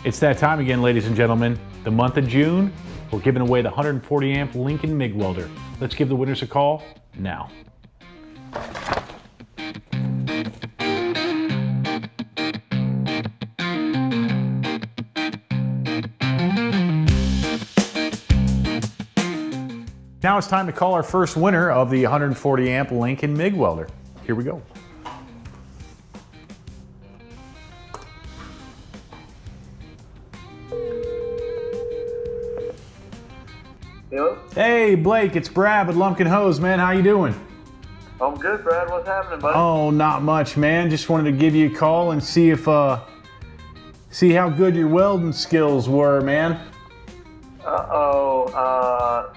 It's that time again, ladies and gentlemen. The month of June, we're giving away the 140 amp Lincoln MIG Welder. Let's give the winners a call now. Now it's time to call our first winner of the 140 amp Lincoln MIG Welder. Here we go. Hello? Hey Blake, it's Brad with Lumpkin Hose, man. How you doing? I'm good, Brad. What's happening, buddy? Oh, not much, man. Just wanted to give you a call and see if see how good your welding skills were, man.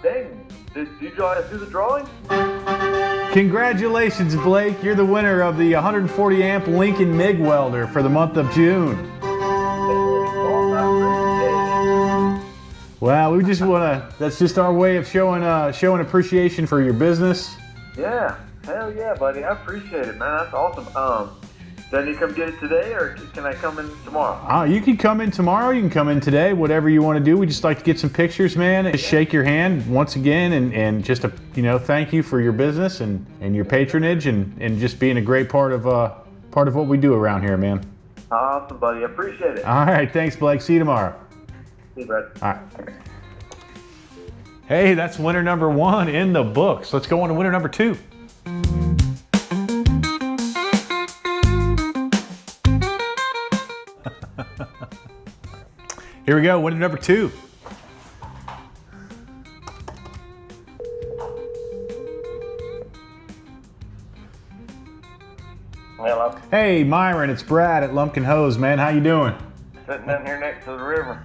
Dang. Did you guys do the drawing? Congratulations, Blake. You're the winner of the 140 amp Lincoln MIG Welder for the month of June. Well, we just that's just our way of showing appreciation for your business. Yeah. Hell yeah, buddy. I appreciate it, man. That's awesome. Do I need to come get it today, or can I come in tomorrow? You can come in tomorrow. You can come in today. Whatever you want to do. We just like to get some pictures, man. Just shake your hand once again, and just thank you for your business and your patronage and just being a great part of what we do around here, man. Awesome, buddy. I appreciate it. All right. Thanks, Blake. See you tomorrow. See you, Brad. All right. Hey, that's winner number 1 in the books. Let's go on to winner number 2. Here we go, winner number 2. Hello. Hey, Myron, it's Brad at Lumpkin Hose, man. How you doing? Sitting down here next to the river.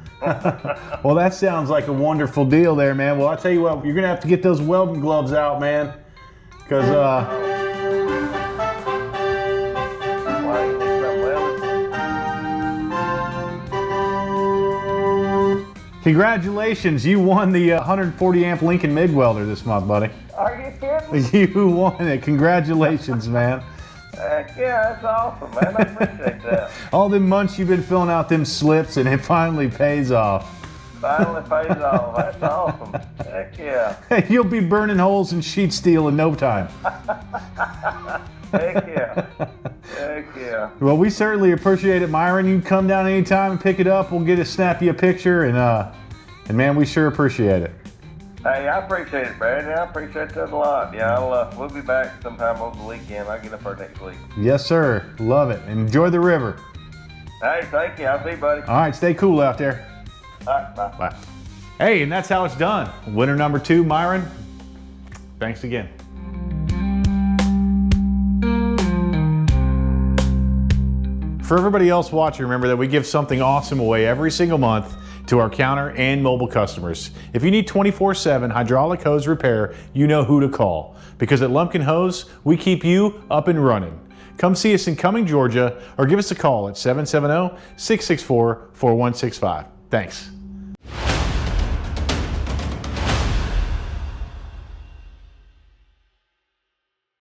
Well, that sounds like a wonderful deal there, man. Well, I'll tell you what, you're gonna have to get those welding gloves out, man, because congratulations, you won the 140 amp Lincoln MIG Welder this month, buddy. Are you kidding? You won it. Congratulations, man. Heck yeah, that's awesome, man. I appreciate that. All them months you've been filling out them slips, and it finally pays off. Finally pays off. That's awesome. Heck yeah. You'll be burning holes in sheet steel in no time. Heck yeah. Heck yeah. Well, we certainly appreciate it, Myron. You can come down anytime and pick it up. We'll snap you a picture, and man, we sure appreciate it. Hey, I appreciate it, Brad. I appreciate that a lot. Yeah, we'll be back sometime over the weekend. I'll get up there next week. Yes, sir. Love it. Enjoy the river. Hey, thank you. I'll see you, buddy. All right, stay cool out there. All right, bye. Bye. Hey, and that's how it's done. Winner number 2, Myron. Thanks again. For everybody else watching, remember that we give something awesome away every single month to our counter and mobile customers. If you need 24/7 hydraulic hose repair, you know who to call. Because at Lumpkin Hose, we keep you up and running. Come see us in Cumming, Georgia, or give us a call at 770-664-4165. Thanks.